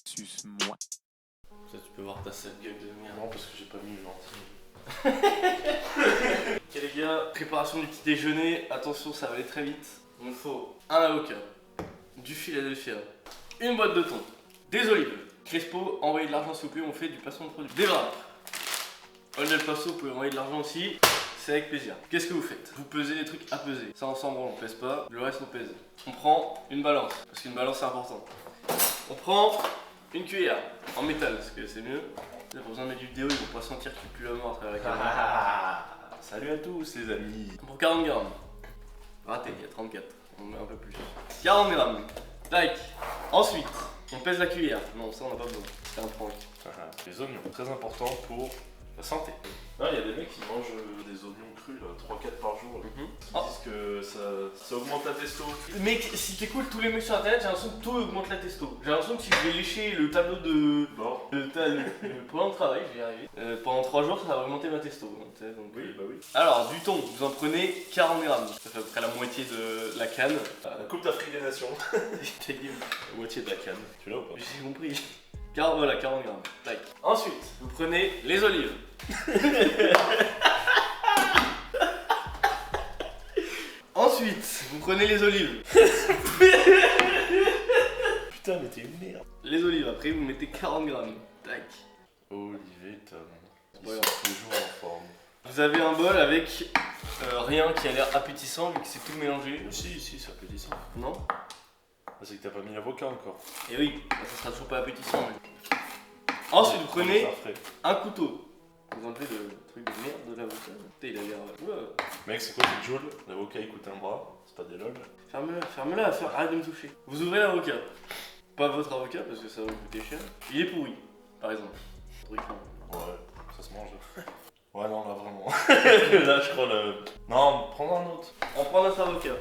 Suce-moi. Ça, tu peux voir ta sale gueule de merde. Non, parce que j'ai pas mis le gentil. Ok les gars, préparation du petit déjeuner. Attention, ça va aller très vite. Il nous faut un avocat, du Philadelphia, une boîte de thon, des olives. Crespo, envoyez de l'argent s'il vous plaît, on fait du placement de produit. Des wraps. Oil del Paso, vous pouvez envoyer de l'argent aussi. C'est avec plaisir. Qu'est-ce que vous faites? Vous pesez les trucs à peser. Ça ensemble on pèse pas, le reste on pèse. On prend une balance, parce qu'une balance c'est important. On prend une cuillère en métal, parce que c'est mieux. Là, pour besoin de mettre du vidéo, ils vont pas sentir que tu pues la mort à travers la caméra. Salut à tous les amis. Pour 40 grammes. Raté, il y a 34. On met un peu plus. 40 grammes. Tac. Ensuite, on pèse la cuillère. Non, ça on n'a pas besoin. C'est un prank. Les oignons, très important pour la santé. Non, il y a des mecs qui mangent des oignons crus, 3-4 par jour. Ils disent que ça augmente la testo. Mec, si t'écoutes tous les mecs sur internet, j'ai l'impression que tout augmente la testo. J'ai l'impression que si je vais lécher le tableau de. Bon. Pendant le travail, je vais y arriver. Pendant 3 jours, ça va augmenter ma testo. Donc, Oui, bah oui. alors, du thon, vous en prenez 40 grammes. Ça fait à peu près la moitié de la canne. La Coupe d'Afrique des Nations. Ta gueule. La moitié de la canne. Tu l'as ou pas? J'ai compris. 40, voilà, 40 grammes. Tac. Ensuite, vous prenez les olives. Ensuite, vous prenez les olives. Putain, mais t'es une merde. Les olives, après vous mettez 40 grammes. Tac. Olivier, Tom. Ils Voilà. sont toujours en forme. Vous avez un bol avec rien qui a l'air appétissant vu que c'est tout mélangé. Si, c'est appétissant. Non? C'est que t'as pas mis l'avocat encore. Et oui, ça sera toujours pas appétissant. Mais... Ensuite, vous prenez un couteau. Vous enlevez le truc de merde de l'avocat. Putain, il a l'air. Ouais. Mec, c'est quoi cette joule? L'avocat il coûte un bras, c'est pas des lol. Ferme-la, arrête de me toucher. Vous ouvrez l'avocat. Pas votre avocat parce que ça va vous coûter cher. Il est pourri, par exemple. Ouais, ça se mange. Ouais, non, là vraiment. Là, je crois le. Non, prends un autre. On prend notre avocat.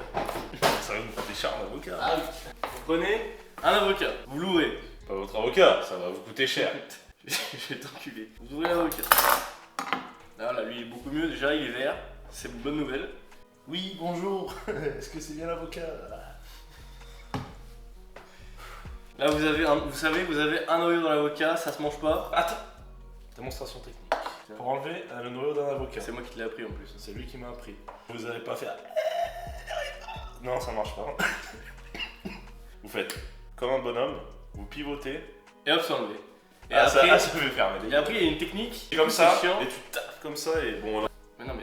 Ça va nous coûter cher un avocat. Ah oui. Vous prenez un avocat, vous l'ouvrez. Pas votre avocat, ça va vous coûter cher. Je vais t'enculer. Vous ouvrez l'avocat. Là, lui il est beaucoup mieux déjà, il est vert. C'est une bonne nouvelle. Oui, bonjour. Est-ce que c'est bien l'avocat? Là vous avez vous avez un noyau dans l'avocat, ça se mange pas. Attends. Démonstration technique. Pour enlever le noyau d'un avocat. C'est moi qui te l'ai appris en plus. C'est lui qui m'a appris. Vous allez pas faire. Non, ça marche pas. Vous faites comme un bonhomme, vous pivotez. Et hop, c'est enlevé. Et Ah, après, ça peut faire, mais et après il y a une technique. c'est comme ça, chiant. et tu tapes comme ça, et bon, là. Mais non mais.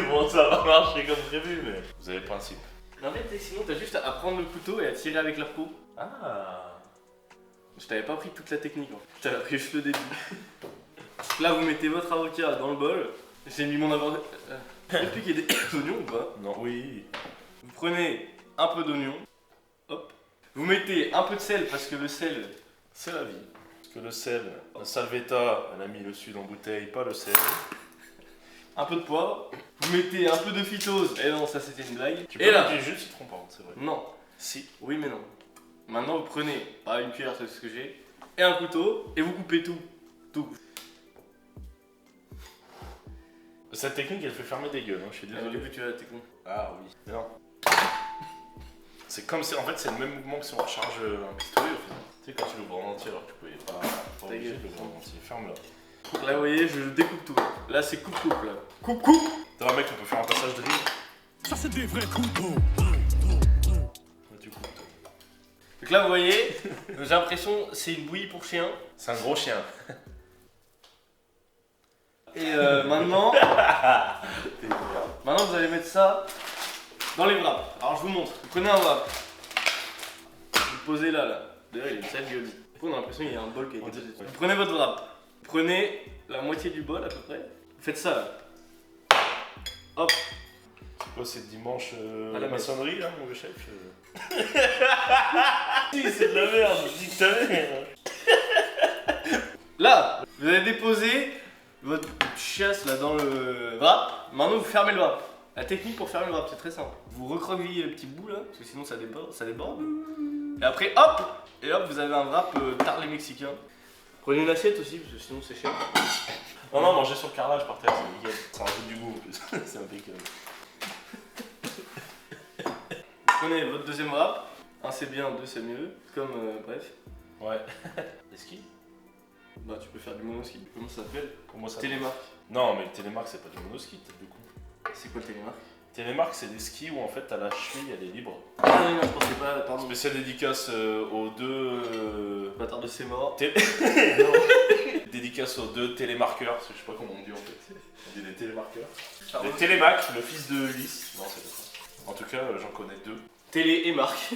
Bon, ça va marcher comme prévu, mais. Vous avez le principe. En fait, sinon t'as juste à prendre le couteau et à tirer avec la peau. Ah. Je t'avais pas appris toute la technique en fait. Je t'avais appris juste le début. Là vous mettez votre avocat dans le bol. J'ai mis mon avocat. Depuis qu'il y a des oignons ou pas? Non, oui. Vous prenez un peu d'oignon. Hop. Vous mettez un peu de sel parce que le sel. C'est la vie. Parce que le sel, la Salvetta, elle a mis le sud en bouteille, pas le sel. Un peu de poivre. Vous mettez un peu de phytose. Et non, ça c'était une blague. Tu Et peux là. mettre du jus de citron, par contre, c'est vrai. Non. Si. Oui mais non. Maintenant vous prenez pas une cuillère, c'est ce que j'ai, et un couteau et vous coupez tout. Tout. Cette technique, elle fait fermer des gueules, hein, je suis Du désolé. coup tu vas t'es con. Ah oui. Non. C'est comme si, en fait, c'est le même mouvement que si on recharge un pistolet au final. Tu sais, quand tu l'ouvres en entier, alors que tu pouvais pas obligé de l'ouvrir en entier. Ferme-la. Là vous voyez, je découpe tout. Là c'est coupe-coupe là. Coupe-coupe. T'as un mec, on peut faire un passage de ligne. Ça, c'est des vrais couteaux. Là, tu coupes. Donc là vous voyez, j'ai l'impression c'est une bouillie pour chien. C'est un gros chien. Et maintenant, maintenant vous allez mettre ça dans les wraps. Alors je vous montre. Vous prenez un wrap. Vous le posez là. D'ailleurs il a une sale gueule. On a l'impression qu'il y a un bol qui a été posé dessus. Vous prenez votre wrap. Vous prenez la moitié du bol à peu près. Vous faites ça là. Hop. C'est quoi, c'est dimanche À la la messe. maçonnerie là, mon chef? Si, c'est de la merde, dis que ta mère. Là, vous allez déposer votre chiasse là dans le wrap. Maintenant vous fermez le wrap. La technique pour fermer le wrap c'est très simple. Vous recroquevillez le petit bout là, parce que sinon ça déborde. Et après hop. Et hop vous avez un wrap tarlé mexicain. Prenez une assiette aussi, parce que sinon c'est cher. Non, non, manger sur le carrelage par terre, c'est nickel. Ça rajoute du goût en plus. C'est impeccable. Prenez votre deuxième wrap. Un c'est bien, deux c'est mieux. Comme bref. Ouais. Les skis? Bah tu peux faire du monoski. Comment ça s'appelle? Pour moi, ça. Télémark. Non, mais le télémark, c'est pas du monoski, peut-être du coup. C'est quoi le télémark? Télémark, c'est des skis où en fait t'as la cheville, elle est libre. Ah oui, non, je pensais pas, pardon. Spéciale dédicace aux deux. Bâtard de c'est mort. Dédicace aux deux télémarqueurs, parce que je sais pas comment on dit en fait. On dit des télémarqueurs. Ah, Les ouais. Télémac, le fils de Lys. Non, c'est pas ça. En tout cas, j'en connais deux. Télé et marque.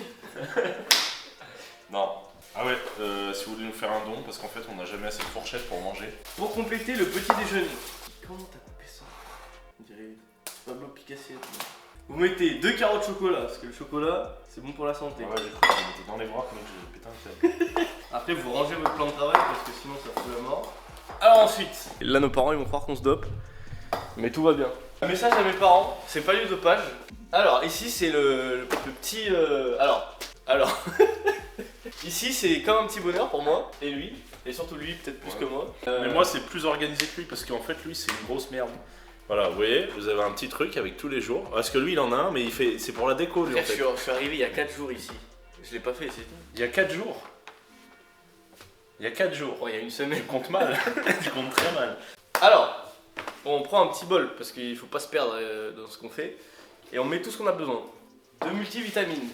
Non. Ah ouais, si vous voulez nous faire un don, parce qu'en fait on n'a jamais assez de fourchettes pour manger. Pour compléter le petit déjeuner. Comment t'as coupé ça? On dirait Pablo Picasso. Vous mettez 2 carottes chocolat, parce que le chocolat c'est bon pour la santé. Ah ouais, j'ai cru que je mettais dans les bras, comme j'ai putain de tête. Après vous rangez votre plan de travail parce que sinon ça fout la mort. Alors ensuite, là nos parents ils vont croire qu'on se dope, mais tout va bien. Un message à mes parents, c'est pas du dopage. Alors ici c'est le petit... Alors... Ici c'est comme un petit bonheur pour moi et lui, et surtout lui peut-être plus Ouais. que moi. Mais moi c'est plus organisé que lui, parce qu'en fait lui c'est une grosse merde. Voilà, vous voyez, vous avez un petit truc avec tous les jours. Parce que lui il en a un, mais c'est pour la déco lui en Frère, fait. je suis arrivé il y a 4 jours ici. Je l'ai pas fait, c'est tout. Il y a 4 jours. Il y a 4 jours. Oh, il y a une semaine. Tu comptes mal. Tu comptes très mal. Alors, on prend un petit bol parce qu'il faut pas se perdre dans ce qu'on fait. Et on met tout ce qu'on a besoin. De multivitamines.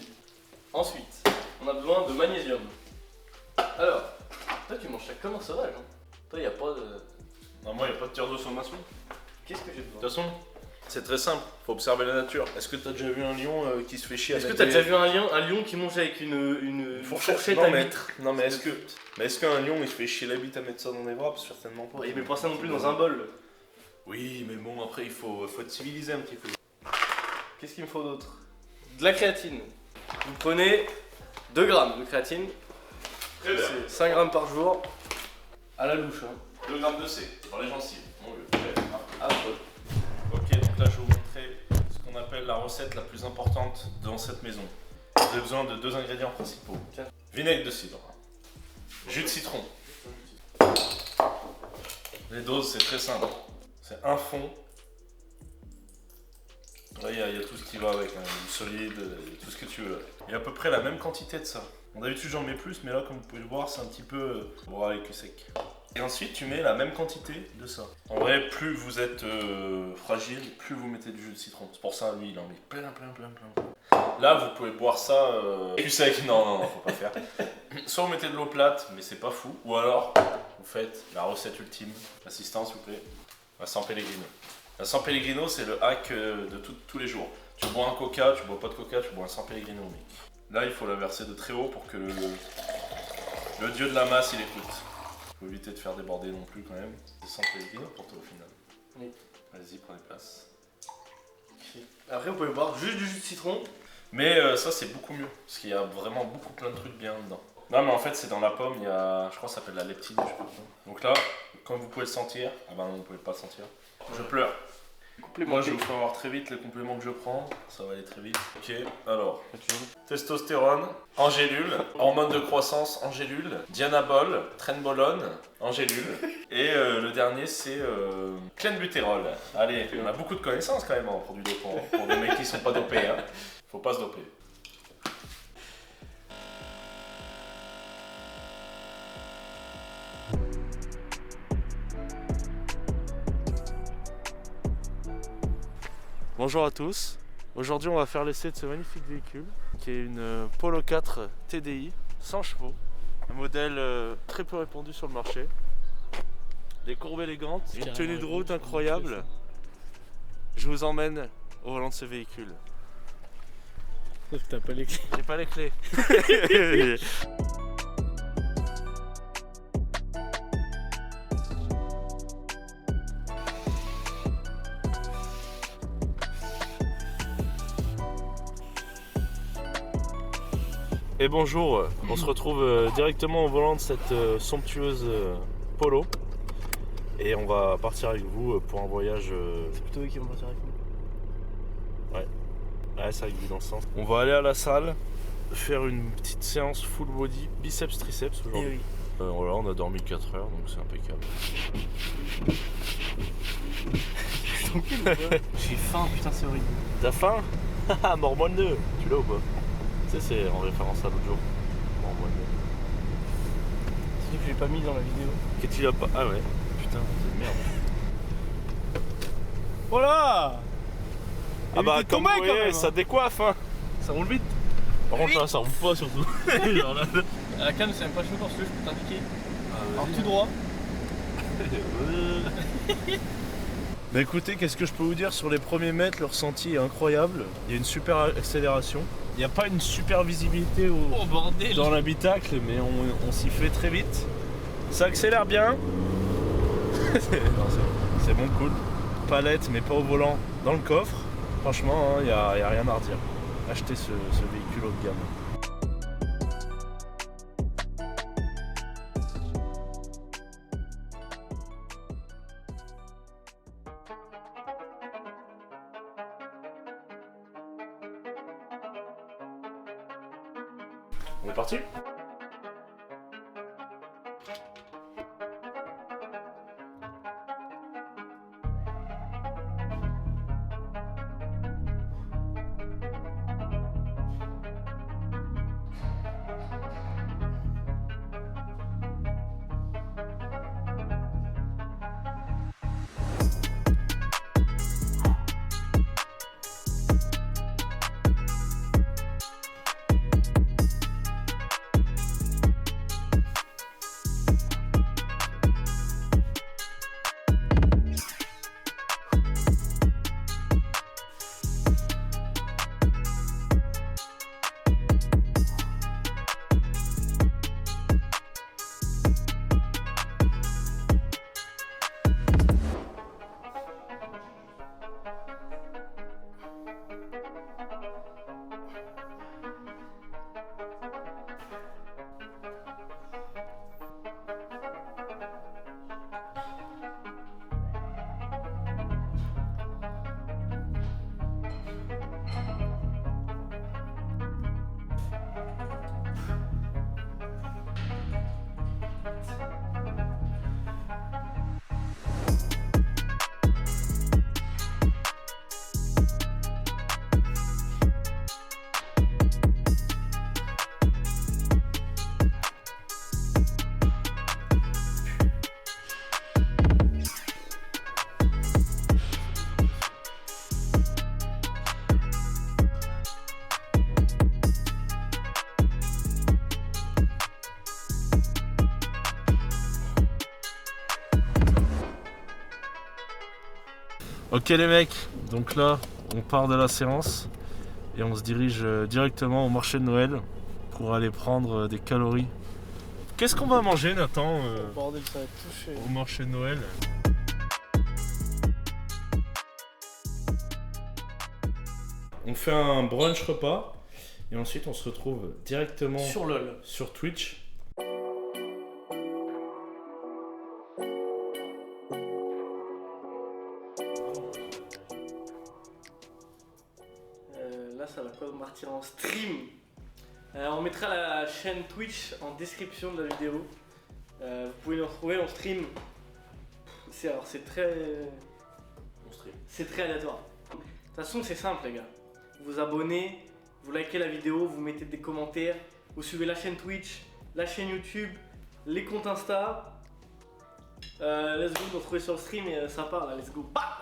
Ensuite, on a besoin de magnésium. Alors, toi tu manges ça comme un sauvage. Hein. Toi, il n'y a pas de... Non, moi il n'y a pas de tir de sommation. Qu'est-ce que j'ai De besoin? toute façon, c'est très simple, faut observer la nature. Est-ce que t'as déjà vu un lion qui se fait chier Est-ce que avec t'as des- déjà vu un lion qui mange avec une fourchette Non, à mais- huître? Non mais est-ce qu'un lion il se fait chier la bite à mettre ça dans les bras? Certainement pas. Il met pas ça non plus dans un bol. Oui, mais bon après il faut être civilisé un petit peu. Qu'est-ce qu'il me faut d'autre? De la créatine. Vous prenez 2 grammes de créatine. Très bien. C'est 5 grammes par jour. À la louche. Hein. 2 grammes de C, dans les gencives. Mon Dieu. Ah, Ok, donc là je vais vous montrer ce qu'on appelle la recette la plus importante dans cette maison. Vous avez besoin de 2 ingrédients principaux. Tiens. Vinaigre de cidre. Jus de citron. Les doses c'est très simple. C'est un fond. Là il y a tout ce qui va avec, hein, du solide, tout ce que tu veux. Il y a à peu près la même quantité de ça. Bon, d'habitude j'en mets plus, mais là comme vous pouvez le voir c'est un petit peu boire avec le sec. Et ensuite tu mets la même quantité de ça. En vrai plus vous êtes fragile, plus vous mettez du jus de citron. C'est pour ça lui il en met plein. Là vous pouvez boire ça plus sec. Non, faut pas faire. Soit vous mettez de l'eau plate, mais c'est pas fou. Ou alors vous faites la recette ultime. Assistance s'il vous plaît. La San Pellegrino. La San Pellegrino c'est le hack de tous les jours. Tu bois un coca, tu bois pas de coca, tu bois un San Pellegrino mec. Là il faut la verser de très haut pour que le dieu de la masse il écoute. Faut éviter de faire déborder non plus quand même. C'est San Pellegrino pour toi au final. Oui. Vas-y, prenez place. Après, vous pouvez boire juste du jus de citron. Mais ça c'est beaucoup mieux, parce qu'il y a vraiment plein de trucs bien dedans. Non mais en fait c'est dans la pomme, il y a, je crois que ça s'appelle la leptine, je sais pas quoi. Donc là, comme vous pouvez le sentir, ah bah non vous pouvez pas le sentir. Je pleure. Moi je vais vous faire voir très vite les compléments que je prends, ça va aller très vite. Ok, alors, testostérone, en gélule, hormone de croissance en gélule, dianabol, trenbolone en gélule, et le dernier c'est clenbutérol. Allez, on a beaucoup de connaissances quand même en produits dopants, pour des mecs qui sont pas dopés, hein. Faut pas se doper. Bonjour à tous, aujourd'hui on va faire l'essai de ce magnifique véhicule qui est une Polo 4 TDI 100 chevaux, un modèle très peu répandu sur le marché. Des courbes élégantes, une tenue de route incroyable. Je vous emmène au volant de ce véhicule. Sauf que t'as pas les clés. J'ai pas les clés. Et bonjour, on se retrouve directement au volant de cette somptueuse Polo. Et on va partir avec vous pour un voyage. C'est plutôt eux qui vont partir avec nous. Ouais, c'est avec vous dans ce sens. On va aller à la salle, faire une petite séance full body, biceps triceps aujourd'hui. Voilà, on a dormi 4 heures, donc c'est impeccable. J'ai faim, putain, c'est horrible. T'as faim? Haha, mors-moi le nœud. Tu l'as ou pas? Ça c'est en référence à l'autre jour. Mors-moi le nœud. C'est dit que je l'ai pas mis dans la vidéo. Qu'est-ce qu'il a pas? Ah ouais. Putain, c'est merde. Voilà. Ah bah comme vous voyez, même, ça décoiffe hein. Ça roule vite. Par contre là, ça roule pas surtout. Genre là. À la canne, c'est même pas chaud quand je peux t'indiquer. Ah, Alors tout droit. Bah écoutez, qu'est-ce que je peux vous dire sur les premiers mètres? Le ressenti est incroyable. Il y a une super accélération. Il n'y a pas une super visibilité Oh bordel. dans l'habitacle, mais on s'y fait très vite. Ça accélère bien. C'est bon, cool. Palette, mais pas au volant, dans le coffre. Franchement, il n'y a rien à redire. Achetez ce véhicule haut de gamme. On est parti? Ok les mecs, donc là on part de la séance et on se dirige directement au marché de Noël pour aller prendre des calories. Qu'est-ce qu'on va manger Nathan Bordel, ça va toucher. au marché de Noël? On fait un brunch repas et ensuite on se retrouve directement Sur LOL. sur Twitch. Là, ça va pas partir en stream. On mettra la chaîne Twitch en description de la vidéo. Vous pouvez nous retrouver en stream. C'est très. C'est très aléatoire. De toute façon, c'est simple, les gars. Vous vous abonnez, vous likez la vidéo, vous mettez des commentaires, vous suivez la chaîne Twitch, la chaîne YouTube, les comptes Insta. Let's go, vous retrouvez sur le stream et ça part là, let's go. Bah